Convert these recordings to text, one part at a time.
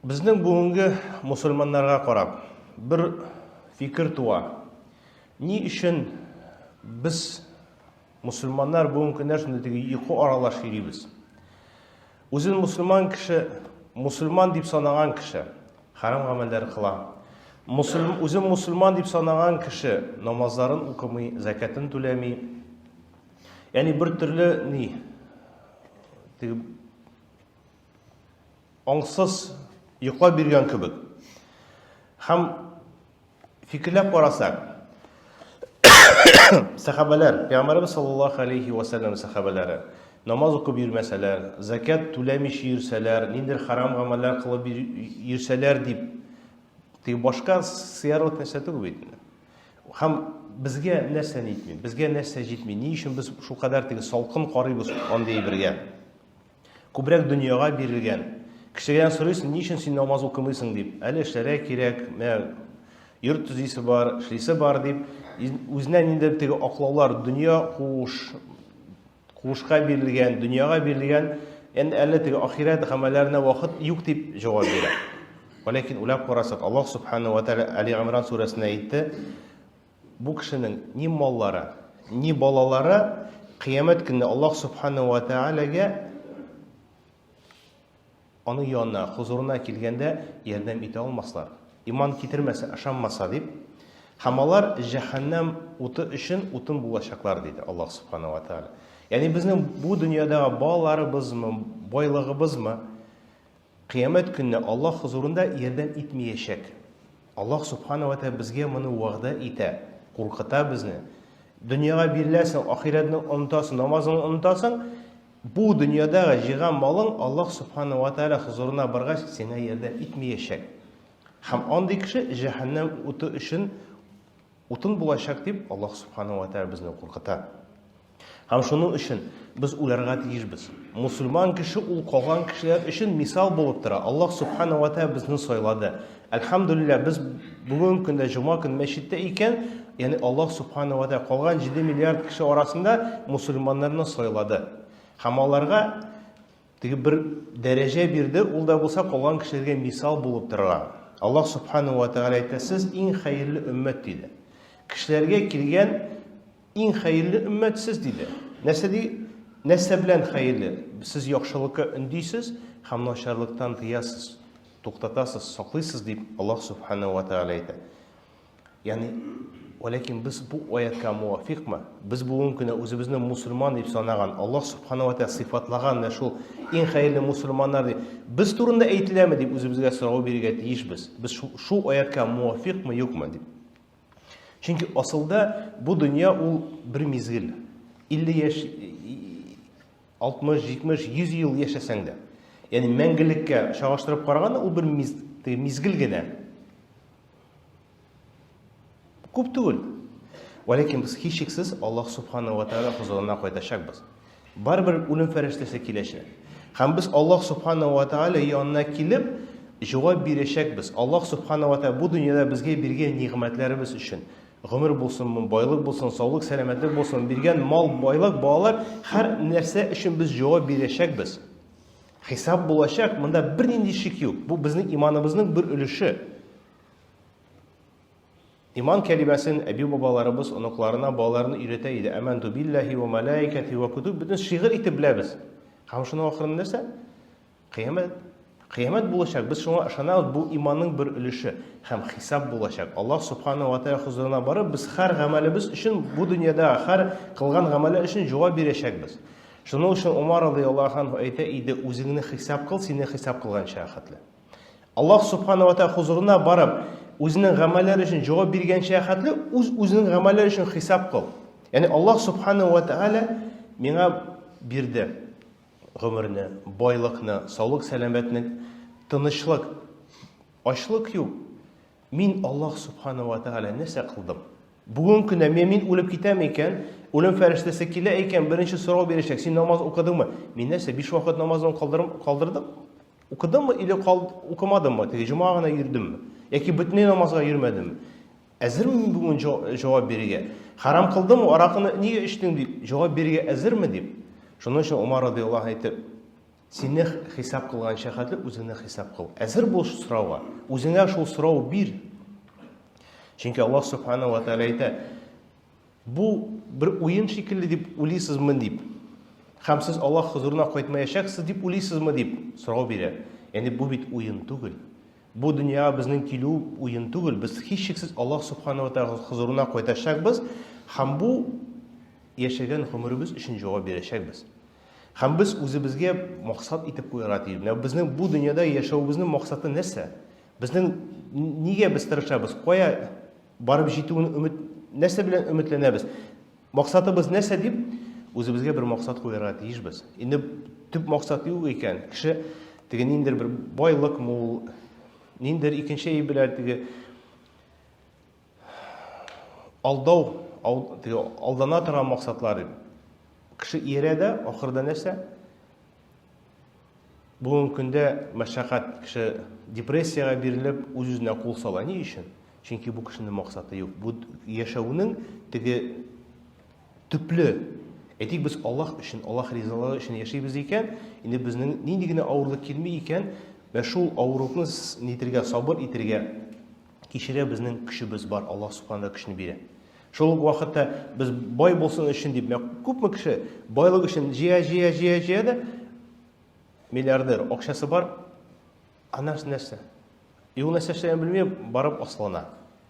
Безнең бүгенге мусульманнарга карап бер фикер туа. Ни өчен без мусульманнар бүгенге көндә шундый теге йокы аралаш йөрибез? Үзен мусульман кеше, мусульман дип санаган кеше харам гамәлләр кыла. Үзен мусульман дип санаган кеше намазларын укымый, закатын түләми. Яни бер төрле теге аңсыз йоклап биргән кебек. Һәм фикерләп карасак, сахабалар, Пәйгамбәрбез саллаллаһу алейхи ва саллям сахабалары намаз укып йөрмәсәләр, закат түләмичә йөрсәләр, ниндер харам гамәлләр кылып йөрсәләр дип, теге башка сыярлык нәрсә түгел бит. Һәм безгә нәрсә нитми, безгә нәрсә җитми, ни өчен без шул кадәр теге салкын карыйбыз андый бергә. Күбрәк дөньяга бирелгән. Кешегә сорыйсың, ни өчен син намаз укымыйсың дип. Әле эшләргә кирәк, йорт төзисе бар, эшлисе бар дип, үзенә ниндер теге аклаулар, дөнья куышка бирелгән, дөньяга бирелгән, әле теге ахират гамәлләренә вакыт юк дип җавап бирә. Ләкин уйлап карасак, Аллаһ субханаһу ва тааля Али Имран сүрәсендә әйтте, бу кешенең ни маллары, ни балалары кыямәт көнне Аллаһ субханаһу ва тааляга аның янына, хузурына килгәндә ярдәм итә алмаслар. Иман китермәсә, ышанмаса дип, һәм алар җәһәннәм уты өчен утын булачаклар диде Аллаһ субханаһу ва тааля. Яни безнең бу дөньядагы балаларыбызмы, байлыгыбызмы кыямәт көнне Аллаһ хузурында ярдәм итмәячәк. Аллаһ субханаһу ва тааля безгә моны вәгъдә итә, куркыта безне. Дөньяга биреләсең, ахиратны онытасың, намазыңны онытасың, бу дөньядагы җыйган малың Аллаһ субханаһу ва тааля хузурына баргач сиңа ярдәм итмәячәк. Һәм андый кеше җәһәннәм уты өчен утын булачак дип Аллаһ субханаһу ва тааля безне куркыта. Һәм шуның өчен без үләргә тиешбез. Мусульман кеше ул калган кешеләр өчен мисал булып тора. Аллаһ субханаһу ва тааля безне сайлады. Әлхәмдүлилләh, без бүген көндә җума көн мәчеттә икән, яни Аллаһ субханаһу ва тааля калган 7 миллиард кеше арасында мусульманнарны сайлады. Һәм аларга теге бер дәрәҗә бирде, ул да булса калган кешеләргә мисал булып тора. Аллаһ субханаһу ва тааля әйтә, сез иң хәерле өммәт диде. Кешеләргә килгән иң хәерле өммәт сез диде. Нәрсә белән хәерле? Сез яхшылыкка өндисез һәм начарлыктан тыясыз, туктатасыз, саклыйсыз дип Аллаһ субханаһу ва тааля әйтә. Яни, ләкин без бу аятка муафикмы? Без бүген көндә үзебезне мусульман дип санаган, Аллаһ субханаһу ва тааля сыйфатлаган да шул иң хәерле мусульманнар дип, без турында әйтеләме дип үзебезгә сорау бирергә тиешбез. Без шул аятка муафикмы, юкмы дип. Чөнки асылда бу дөнья ул бер мизгел. 50 яшь, 60, 70, 100 ел яшәсәң дә. Яни мәңгелеккә чагыштырып караганда ул бер мизгел генә. Күп түгел. Ләкин без һичшиксез Аллаһ субханаһу ва тааля хузурына кайтачакбыз. Барбер үлем фәрештәсе киләчәк. Һәм без Аллаһ субханаһу ва тааля янына килеп җавап бирәчәкбез. Аллаһ субханаһу ва тааля бу дөньяда безгә биргән нигъмәтләребез өчен, гомер булсынмы, байлык булсын, саулык, сәламәтлек булсын, биргән мал, байлык, балалар, һәр нәрсә өчен без җавап бирәчәкбез. Хисап булачак, монда бернинди шик юк. Бу безнең иманыбызның бер өлеше. Иман кәлимәсен әби бабаларыбыз оныкларына, балаларына өйрәтә иде. Аманту биллаһи ва малаикати ва кутуб, бөтен шигырь итеп беләбез. Һәм шуның ахырында нәрсә? Кыямәт булачак. Без шуңа ышанабыз, бу иманның бер өлеше һәм хисап булачак. Аллаһ субханаһу ва тааля хузурына барып, без һәр гамәлебез өчен бу дөньяда һәр кылган гамәле өчен җавап бирәчәкбез. Шуның өчен Умар радиллаһу анһу әйтә иде, үзеңне хисап кыл, сине хисап кылганча хәтле. Аллаһ субханаһу ва тааля хузурына барып, үзенең гамәлләре өчен җавап биргәнчә хәтле, үзенең гамәлләре өчен хисап кыл. Яни Аллаһ субханаһу ва тааля миңа бирде гомерне, байлыкны, саулык, сәламәтне, тынычлык, ачлык юк. Мин Аллаһ субханаһу ва тааля нәрсә кылдым? Бүген көндә мин үлеп китәм икән, үлем фәрештәсе килә икән, беренче сорау бирәчәк, син намаз укыдыңмы? Мин нәрсә 5 вакыт намазын калдырдым? Укыдыммы или укымадыммы? Теге җума гына йөрдемме? Яки бөтенләй намазга йөрмәдемме? Әзерме мин бүген җавап бирергә? Харам кылдыммы, аракыны нигә эчтең дип җавап бирергә әзерме дип. Шуның өчен Умар радиллаһу әйтеп, Сине хисап кылган шәхәтле үзеңне хисап кыл. Әзер бул сорауга. Үзеңә шул сорау бир. Чөнки Аллаһ Субханаһу ва Тааля әйтә: "Бу бер уен шикелле дип уйлыйсызмы?" дип. Һәм сез Аллаһ хузурына кайтмаячаксыз дип уйлыйсызмы дип сорау бирә. Яни бу бит уен түгел. Бу дөньяга безнең килү уен түгел. Без һичшиксез Аллаһ Субханаһу ва Тааля хузурына кайтачакбыз һәм бу яшәгән гомеребез өчен җавап бирәчәкбез. Һәм без үзебезгә максат итеп куярга тиеш. Безнең бу дөньяда яшәүебезнең максаты нәрсә? Безнең нигә без тырышабыз? Кая барып җитүне өмет нәрсә белән өметләнәбез? Максатыбыз нәрсә дип үзебезгә бер максат куярга тиешбез. Инде төп максат юк икән. Кеше теге ниндидер бер байлык мул, ниндидер икенче әйберләр теге алдау, алдана торган максатлар. Кеше иярәдә ахырда нәрсә? Бүгенге көндә мәшәкать, кеше депрессияга бирелеп үз-үзенә кул сала. Ни өчен? Чөнки бу кешенең максаты юк. Бу яшәүнең теге төпле. Әйтик, без Аллаһ өчен, Аллаһ ризалыгы өчен яшәйбез икән, инде безнең нинди генә авырлык килми икән, вә шул авырлыкны нитергә, сабыр итәргә кичерә безнең көчебез бар. Аллаһ Субханаһу көчне бирә. Шул вакытта без бай булсын өчен дип, күпме кеше байлык өчен җыя да миллиардер, акчасы бар, анасы нәрсә? Ул нәрсә эшләгәнен белмәй барып аслана.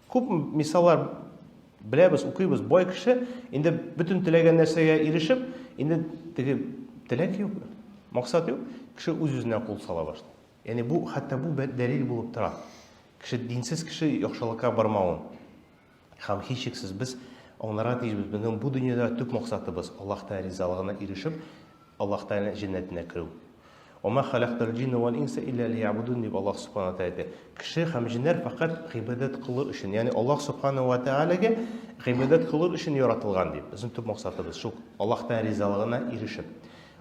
Күп мисаллар беләбез, укыйбыз. Бай кеше инде бөтен теләгән нәрсәгә ирешеп, инде теге теләк юк, максат юк, кеше үз-үзенә кул сала башлый. Яни бу хәтта бу дәлил булып тора. Кеше динсез кеше яхшылыкка бармавын. Һәм һичшиксез без аңларга тиешбез. Безнең бу дөньяда төп максатыбыз Аллаһ Тәгалә ризалыгына ирешеп, Аллаһ Тәгалә җәннәтенә керү. Ва халактал джинна вал инса илля лиябудун дип Аллаһ Субханаһу Тәгалә. Кеше һәм җиннәр фақат гыйбадат кылыр өчен, ягъни Аллаһ Субханаһу ва Тәгаләгә гыйбадат кылыр өчен яратылган дип. Безнең төп максатыбыз шул: Аллаһ Тәгалә ризалыгына ирешеп,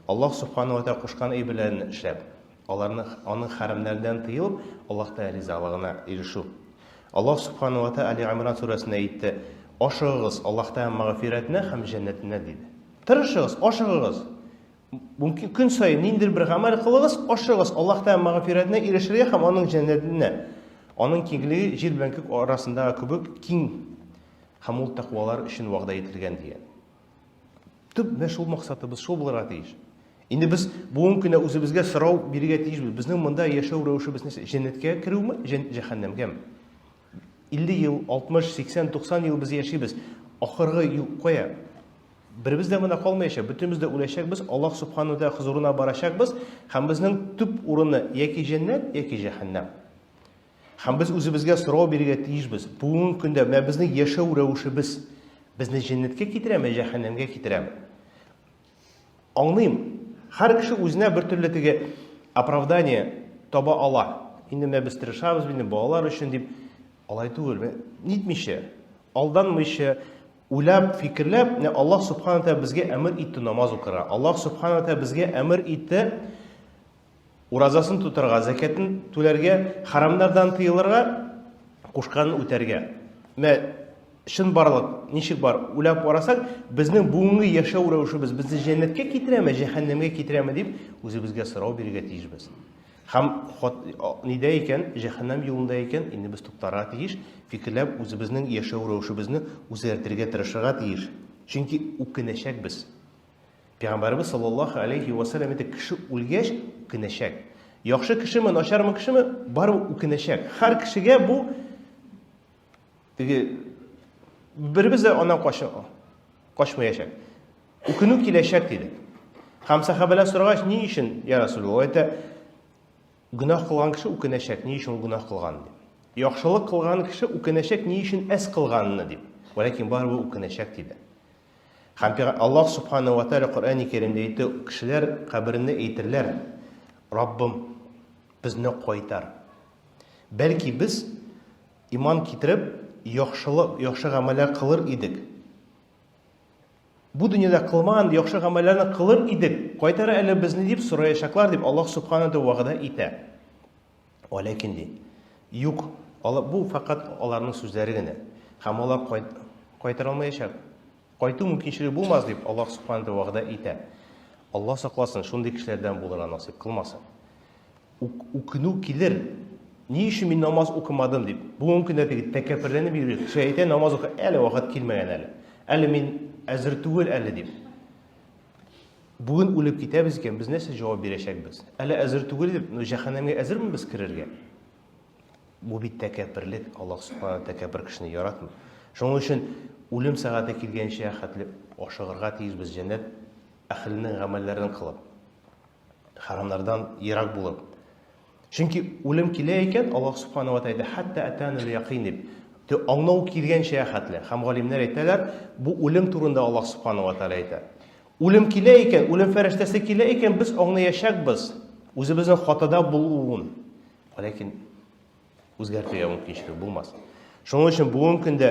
Аллаһ Субханаһу ва Тәгалә кушкан әйберләрне эшләп, аның хәрәмнәрдән тыелып, Аллаһ Тәгалә ризалыгына ирешү. Аллаһ Субханаһу ва Тәгалә Али-Имран сүрәсендә әйтте: "Ашыгыз Аллаһ Тәгалә мәгъфиратенә һәм җәннәтенә" диде. Тырышыгыз, ашыгыз. Мөмкин көн саен ниндидер бер гамәл кылыгыз, ашыгыз Аллаһ Тәгалә мәгъфиратенә ирешергә һәм аның җәннәтенә. Аның киңлеге җир белән күк арасындагы кебек киң һәм ул тәкъвалар өчен вәгъдә ителгән дигән. Төп шул максатыбыз шул булырга тиеш. Инде без бүгенге көндә үзебезгә сорау бирергә тиешбез. Безнең монда яшәү рәвешебез нәрсә? Җәннәткә керүме, җәһәннәмгәме? 50 ел, 60, 80, 90 ел без яшибез. Ахыргы ел кая? Беребез дә монда калмаячак, бөтенбез дә үләчәкбез, Аллаһ Субханаһу ва Тәгалә хузурына барачакбыз, һәм безнең төп урыны яки җәннәт, яки җәһәннәм. Һәм без үзебезгә сорау бирергә тиешбез. Бүгенге көндә безнең яшәү рәвешебез безне җәннәткә китерәме, җәһәннәмгә китерәме? Аңлыйм. Һәр кеше үзенә бер төрле теге оправдание таба ала. Инде без тырышабыз, инде балалар өчен дип, алай түгел. Нитмичә, алданмыйча, уйлап, фикерләп, Аллаһ Субханаһу Тәгалә безгә әмер итте намаз укырга. Аллаһ Субханаһу Тәгалә безгә әмер итте уразасын тутырга, закатын түләргә, харамнардан тыелырга, кушканны үтәргә. Шын барлык, ничек бар, уйлап карасак, безнең бүгенге яшәү рәвешебез безне җәннәткә китерәме, җәһәннәмгә китерәме дип үзебезгә сорау бирергә тиешбез. Һәм нидә икән, җәһәннәм юлында икән, инде без туктарга тиеш, фикерләп үзебезнең яшәү рәвешебезне үзгәртергә тырышырга тиеш. Чөнки үкенәчәкбез. Пәйгамбәрбез саллаллаһу алейхи ва саллям әйтә: кеше үлгәч үкенәчәк. Яхшы кешеме, начармы кешеме, барыбер үкенәчәк. Һәр кешегә бу теге беребез дә аннан качмаячак. Үкенү киләчәк диде. Һәм сахабалар сорагач, ни өчен, я Расулулла? Әйтә: гөнаһ кылган кеше үкенәчәк, ни өчен ул гөнаһ кылган дип. Яхшылык кылган кеше үкенәчәк, ни өчен әс кылганны дип. Ләкин барыбер үкенәчәк диде. Һәм Аллаһ Субханаһу ва Тәгалә Коръән-и Кәримдә әйтә: кешеләр каберендә әйтерләр: Раббым, безне кайтар. Бәлки без иман китереп, яхшы гамәлләр кылыр идек. Бу дөньяда кылмаган яхшы гамәлләрне кылыр идек. Кайтар әле безне дип сораячаклар дип Аллаһ Субханаһу вәгъдә итә. Ләкин ди, юк, бу фақат аларның сүзләре генә. Һәм алар кайтара алмаячак. Кайту мөмкинчелеге булмас дип Аллаһ Субханаһу вәгъдә итә. Алла сакласын, шундый кешеләрдән булырга насыйп кылмасын. Үкенү килер. Ни өчен мин намаз укымадым дип. Бүгенге көндә теге тәкәбберләнеп йөри. Кеше әйтә, намаз укы, әле вакыт килмәгән әле. Әле мин әзер түгел әле дип. Бүген үлеп китәбез икән, без нәрсә җавап бирәчәкбез? Әле әзер түгел дип, җәһәннәмгә әзерме без керергә? Бу бит тәкәбберлек. Аллаһ Субханаһу тәкәббер кешене яратмый. Шуның өчен үлем сәгате килгәнчә хәтле ашыгырга тиешбез җәннәт әһленең гамәлләрен кылып, харамнардан ерак булып. Чөнки үлем килә икән, Аллаһ Субханаһу ва тәала хәтта атанул яқин дип, аңлау килгәнчә хәтле. Һәм галимнәр әйтәләр, бу үлем турында Аллаһ Субханаһу ва тәала әйтә. Үлем килә икән, үлем фәрештәсе килә икән, без аңлаячакбыз үзебезнең хатада булуын. Ләкин үзгәртергә мөмкинлек булмас. Шуның өчен бүгенге көндә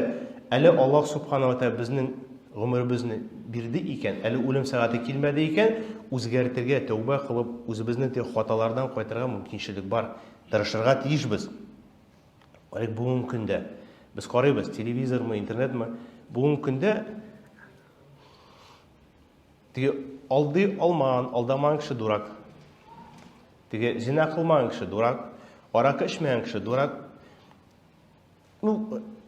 әле Аллаһ Субханаһу ва тәала безнең гомеребезне бирде икән, әле үлем сәгате килмәде икән, үзгәртергә, тәүбә кылып, үзебезнең хаталардан кайтырга мөмкинлек бар. Тырышырга тиешбез. Ләкин бүгенге көндә без карыйбыз, телевизормы, интернетмы, бүгенге көндә теге алдамаган кеше дурак. Теге зина кылмаган кеше дурак, аракы эчмәгән кеше дурак.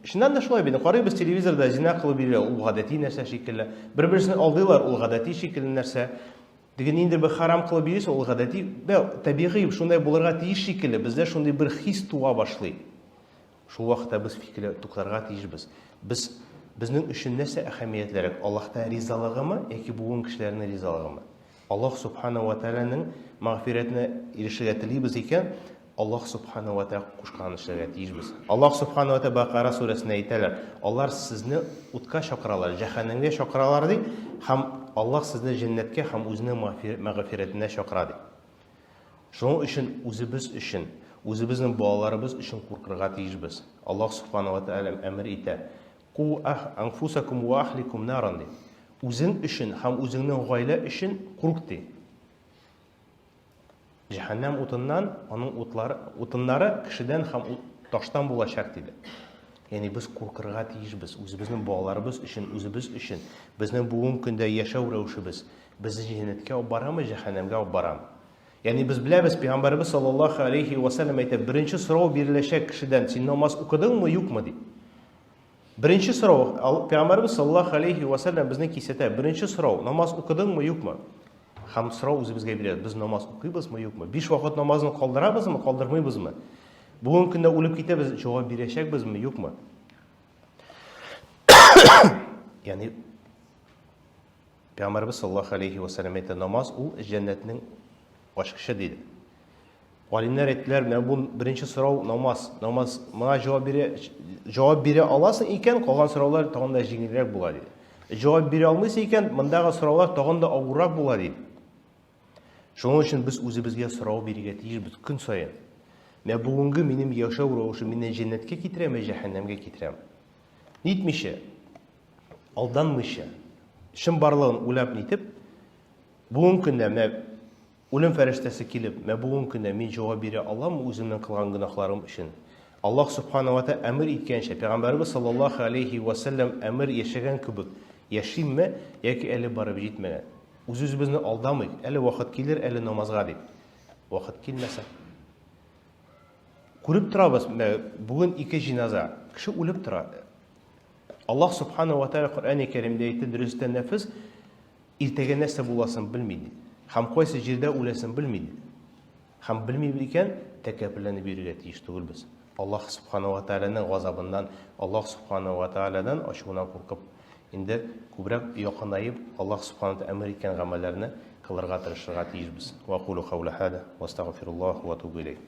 Шуннан да шулай бит. Карыйбыз телевизорда зина кылып бирә, ул гадәти нәрсә шикелле. Бер-берсен алдыйлар, ул гадәти шикелле нәрсә. Диген инде бер харам кылып бирсә, ул гадәти, табигый шундай булырга тиеш шикелле. Бездә шундый бер хис туа башлый. Шул вакытта без фикерне туктарга тиешбез. Безнең өчен нәрсә әһәмиятлерәк? Аллаһта ризалыгымы яки бүгенге кешеләрнең ризалыгымы? Аллаһ Субханаһу ва тәаланың мәгъфиратына ирешергә телибез икән, Аллаһ Субханаһу ва тәала кушкан эшләргә тиешбез. Аллаһ Субханаһу ва тәала Бакара сүрәсендә әйтәләр, алар сезне утка чакыралар, җәһәннәмгә чакыралар ди, һәм Аллаһ сезне җәннәткә һәм үзенең мәгъфиратына чакыра ди. Шуның өчен үзебез өчен, үзебезнең балаларыбыз өчен куркырга тиешбез. Аллаһ Субханаһу ва тәала әмер итә: "Ку анфусакум ва ахликум наран" ди. Үзең өчен һәм үзеңнең гаилә өчен курк ди. Җәһәннәм утыннан, аның утыннары кешедән һәм таштан булачак диде. Ягъни без куркырга тиешбез, үзебезнең балаларыбыз өчен, үзебез өчен, безнең бүгенге көндә яшәү рәвешебез, безне җәннәткә алып барамы, җәһәннәмгә алып барамы? Ягъни без беләбез, Пәйгамбәрбез саллаллаһу алейхи ва саллям әйтә, беренче сорау биреләчәк кешедән: "Син намаз укыдыңмы, юкмы?" ди. Беренче сорау, Пәйгамбәрбез саллаллаһу алейхи ва саллям безне кисәтә. Беренче сорау: намаз укыдыңмы, юкмы? Һәм сорау үзебезгә бирәбез: без намаз укыйбызмы, юкмы? 5 вакыт намазны калдырабызмы, калдырмыйбызмы? Бүгенге көндә үлеп китәбез, җавап бирәчәкбезме, юкмы? Ягъни Пәйгамбәрбез саллаллаһу алейхи ва саллям әйтә, намаз ул җәннәтнең ачкычы диде. Галимнәр әйттеләр, менә бу беренче сорау намаз. Намаз моңа җавап бирә аласың икән, калган сораулар тагын да җиңелрәк була диде. Җавап бирә алмыйсың икән, мондагы сораулар тагын да авыррак була диде. Шуның өчен без үзебезгә сорау бирергә тиешбез көн саен. Менә бүгенге минем яшәү рәвешем мине җәннәткә китерәме, җәһәннәмгә китерәме? Нитмичә, алданмыйча, шым барлыгын уйлап нитеп, бүгенге көндә менә үлем фәрештәсе килеп, менә бүгенге көндә мин җавап бирә аламмы үземнең кылган гөнаһларым өчен? Аллаһ Субханаһу ва тәала әмер иткәнчә, Пәйгамбәрбез саллаллаһу алейхи ва саллям әмер яшәгән кебек яшимме яки әле барып җитмәгән? Үзебезне алдамыйк, әле вакыт килер, әле намазга дип. Вакыт килмәсә, күреп торабыз, бүген 2 җиназа, кеше үлеп тора. Аллаһ Субханаһу ва тәала Коръән-и Кәримдә әйтә, дөрестән нәфес иртәгә нәрсә буласын белми ди. Һәм кайсы җирдә үләсен белми ди. Һәм белми икән, тәкәбберләнеп йөрергә тиеш түгелбез. Аллаһ Субханаһу ва тәаланың газабыннан, Аллаһ Субханаһу ва тәаладан ачуынан куркып, инде күбрәк якынайып, Аллаһ Субханаһу ва тәала әмер иткән гамәлләрне кылырга тырышырга тиешбез. Ва кулу каула хада ва астагфируллаһ ва тубу илейһ.